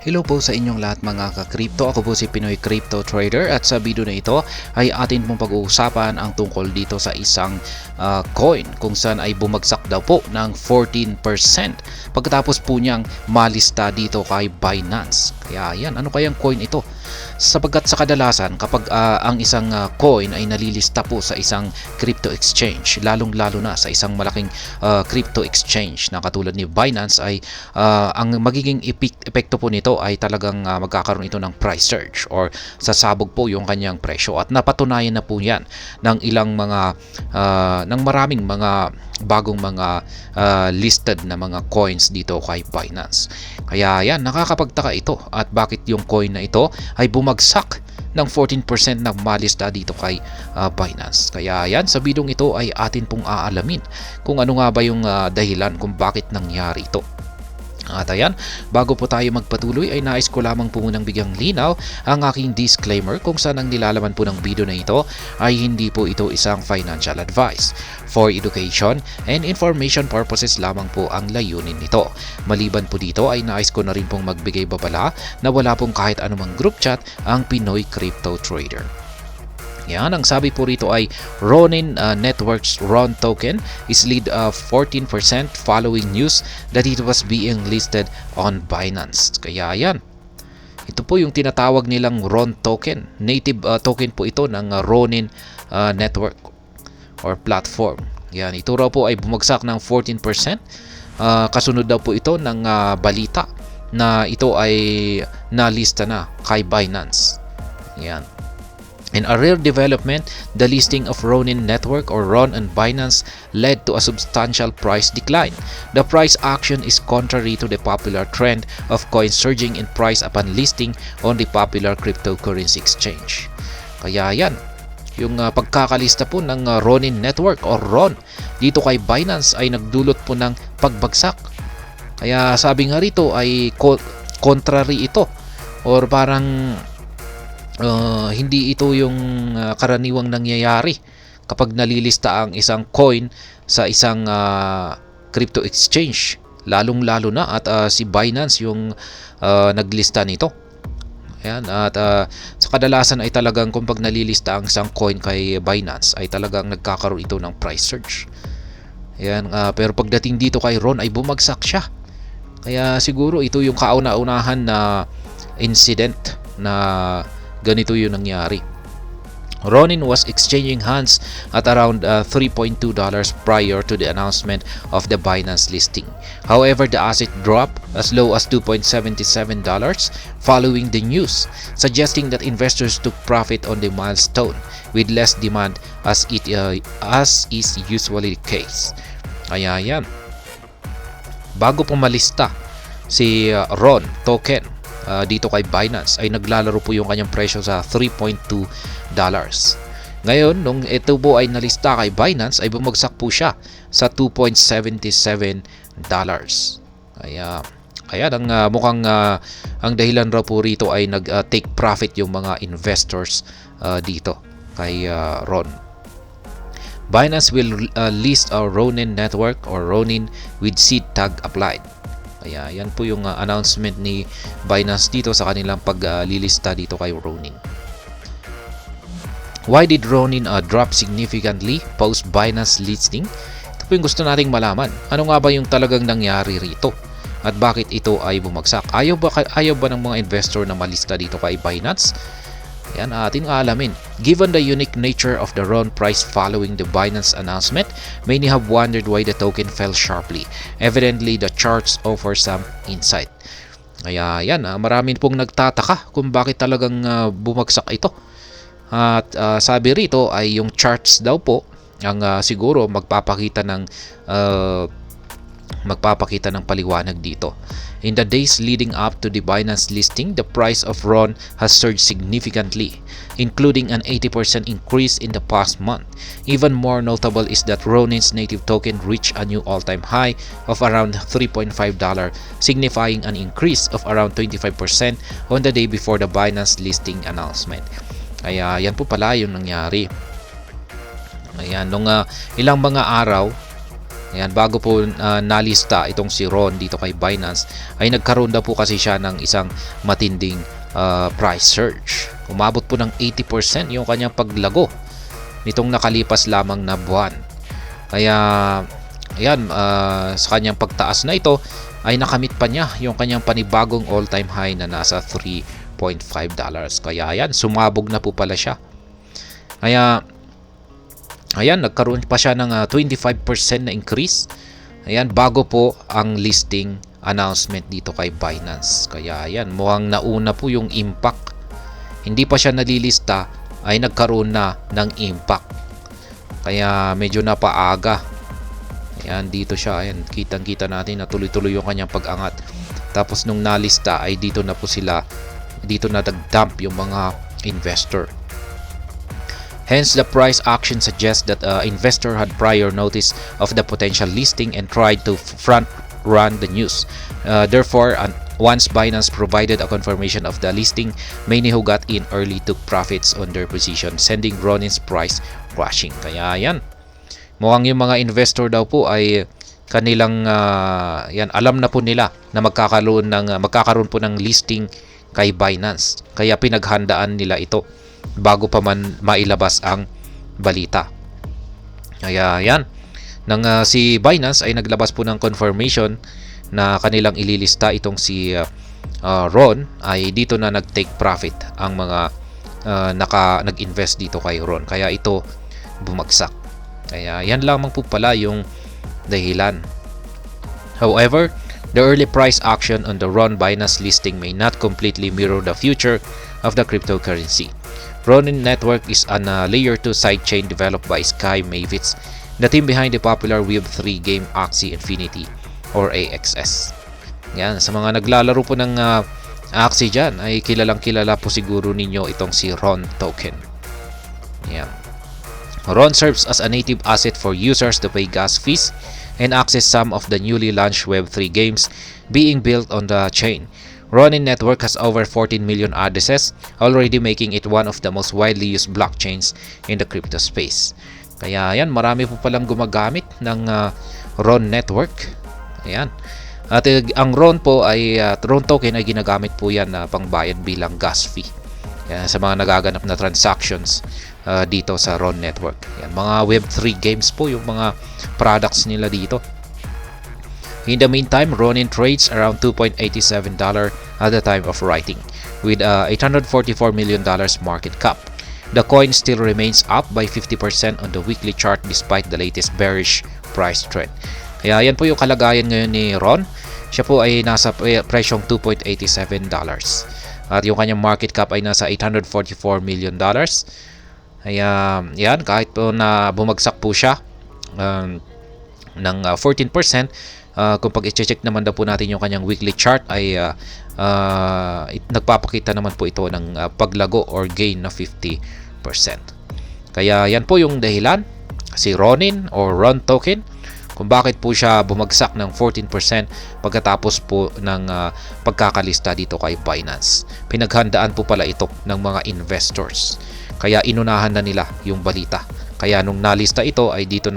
Hello po sa inyong lahat mga ka-crypto. Ako po si Pinoy Crypto Trader at sa video na ito ay atin pong pag-uusapan ang tungkol dito sa isang coin kung saan ay bumagsak daw po ng 14% pagkatapos po niyang malista dito kay Binance. Kaya yan, ano kayang coin ito? Sapagkat sa kadalasan kapag ang isang coin ay nalilista po sa isang crypto exchange, lalong-lalo na sa isang malaking crypto exchange na katulad ni Binance ay ang magiging epekto po nito ay talagang magkakaroon ito ng price surge or sasabog po yung kanyang presyo at napatunayan na po yan ng ilang mga ng maraming mga bagong mga listed na mga coins dito kay Binance. Kaya yan, nakakapagtaka ito at bakit yung coin na ito ay bumagsak ng 14% na malista dito kay Binance. Kaya yan, sa bidong ito ay atin pong aalamin kung ano nga ba yung dahilan kung bakit nangyari ito. At ayan, bago po tayo magpatuloy ay nais ko lamang po munang bigyang linaw ang aking disclaimer kung saan ang nilalaman po ng video na ito ay hindi po ito isang financial advice. For education and information purposes lamang po ang layunin nito. Maliban po dito ay nais ko na rin pong magbigay babala na wala pong kahit anumang group chat ang Pinoy Crypto Trader. Yan, ang sabi po rito ay Ronin Networks RON token is lead 14% following news that it was being listed on Binance. Kaya yan, ito po yung tinatawag nilang RON token. Native token po ito ng Ronin network or platform. Yan, ito raw po ay bumagsak ng 14%. Kasunod daw po ito ng balita na ito ay nalista na kay Binance. Yan. In a rare development, the listing of Ronin Network or RON on Binance led to a substantial price decline. The price action is contrary to the popular trend of coins surging in price upon listing on the popular cryptocurrency exchange. Kaya yan, yung pagkakalista po ng Ronin Network or RON dito kay Binance ay nagdulot po ng pagbagsak. Kaya sabi nga rito ay contrary ito or parang hindi ito yung karaniwang nangyayari kapag nalilista ang isang coin sa isang crypto exchange, lalong-lalo na at si Binance yung naglista nito. Ayan, at sa kadalasan ay talagang kung pag nalilista ang isang coin kay Binance ay talagang nagkakaroon ito ng price surge. Ayan, pero pagdating dito kay RON ay bumagsak siya. Kaya siguro ito yung kauna-unahan na incident na ganito yung nangyari. Ronin was exchanging hands at around $3.2 prior to the announcement of the Binance listing. However, the asset dropped as low as $2.77 following the news, suggesting that investors took profit on the milestone with less demand as is usually the case. Kaya yan, bago po malista si RON token dito kay Binance ay naglalaro po yung kanyang presyo sa $3.2. Ngayon, nung ito po ay nalista kay Binance ay bumagsak po siya sa $2.77. Kaya mukhang ang dahilan raw po rito ay nag-take profit yung mga investors dito kay RON. Binance will list a Ronin network or Ronin with seed tag applied. Kaya yan po yung announcement ni Binance dito sa kanilang paglilista dito kay Ronin. Why did Ronin drop significantly post Binance listing? Ito po yung gusto nating malaman. Ano nga ba yung talagang nangyari rito? At bakit ito ay bumagsak? Ayaw ba ng mga investor na malista dito kay Binance? Yan ating alamin. Given the unique nature of the RON price following the Binance announcement, many have wondered why the token fell sharply. Evidently, the charts offer some insight. Kaya yan, marami pong nagtataka kung bakit talagang bumagsak ito. At sabi rito ay yung charts daw po ang siguro magpapakita ng paliwanag dito. In the days leading up to the Binance listing, the price of RON has surged significantly, including an 80% increase in the past month. Even more notable is that Ronin's native token reached a new all-time high of around $3.5, signifying an increase of around 25% on the day before the Binance listing announcement. Kaya yan po pala yung nangyari. Ayan, nung ilang mga araw Ayan, bago po nalista itong si Ron dito kay Binance, ay nagkaroon daw po kasi siya ng isang matinding price surge. Umabot po ng 80% yung kanyang paglago nitong nakalipas lamang na buwan. Kaya ayan, sa kanyang pagtaas na ito ay nakamit pa niya yung kanyang panibagong all-time high na nasa $3.5. Kaya ayan, sumabog na po pala siya. Kaya ayan, nagkaroon pa siya ng 25% na increase. Ayan, bago po ang listing announcement dito kay Binance. Kaya ayan, mukhang nauna po yung impact. Hindi pa siya nalilista ay nagkaroon na ng impact. Kaya medyo napaaga. Ayan, dito siya. Ayan, kitang-kita natin na tuloy-tuloy yung kanyang pag-angat. Tapos nung nalista ay dito na po sila, dito na nag-dump yung mga investor. Hence, the price action suggests that investor had prior notice of the potential listing and tried to front-run the news. Therefore, once Binance provided a confirmation of the listing, many who got in early took profits on their position, sending Ronin's price crashing. Kaya yan, mukhang yung mga investor daw po ay kanilang yan, alam na po nila na magkakaroon po ng listing kay Binance. Kaya pinaghandaan nila ito bago pa man mailabas ang balita. Kaya yan, si Binance ay naglabas po ng confirmation na kanilang ililista itong si Ron, ay dito na nag-take profit ang mga nag-invest dito kay Ron. Kaya ito bumagsak. Kaya yan lamang po pala yung dahilan. However, the early price action on the Ron Binance listing may not completely mirror the future of the cryptocurrency. Ronin Network is an Layer 2 sidechain developed by Sky Mavis, the team behind the popular Web3 game Axie Infinity or AXS. Yan, sa mga naglalaro po ng Axie dyan, ay kilalang kilala po siguro ninyo itong si Ron token. Yan. Ron serves as a native asset for users to pay gas fees and access some of the newly launched Web3 games being built on the chain. Ronin Network has over 14 million addresses, already making it one of the most widely used blockchains in the crypto space. Kaya yan, marami po palang gumagamit ng Ron Network. Ayan. At ang Ron po ay Ron token ay ginagamit po yan na pangbayad bilang gas fee. Yan, sa mga nagaganap na transactions dito sa Ron Network. Yan, mga Web3 games po yung mga products nila dito. In the meantime, Ronin trades around $2.87 at the time of writing, with $844 million market cap. The coin still remains up by 50% on the weekly chart despite the latest bearish price trend. Kaya yan po yung kalagayan ngayon ni Ron. Siya po ay nasa presyong $2.87. At yung kanyang market cap ay nasa $844 million. Kaya yan, kahit po na bumagsak po siya ng 14%, kung pag i-check naman daw po natin yung kanyang weekly chart ay nagpapakita naman po ito ng paglago or gain na 50%. Kaya yan po yung dahilan, si Ronin or Ron token, kung bakit po siya bumagsak ng 14% pagkatapos po ng pagkakalista dito kay Binance. Pinaghandaan po pala ito ng mga investors. Kaya inunahan na nila yung balita. Kaya nung nalista ito ay dito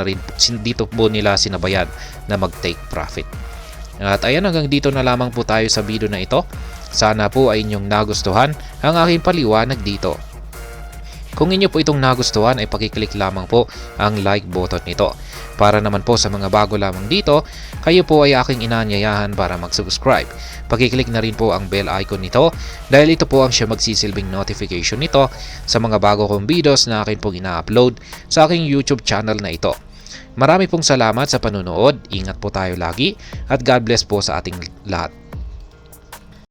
po nila sinabayan na mag-take profit. At ayan, hanggang dito na lamang po tayo sa video na ito. Sana po ay inyong nagustuhan ang aking paliwanag dito. Kung inyo po itong nagustuhan ay pakiclick lamang po ang like button nito. Para naman po sa mga bago lamang dito, kayo po ay aking inaanyayahan para mag-subscribe. Pakiclick na rin po ang bell icon nito dahil ito po ang siya magsisilbing notification nito sa mga bago kong videos na akin pong ina-upload sa aking YouTube channel na ito. Marami pong salamat sa panunood, ingat po tayo lagi at God bless po sa ating lahat.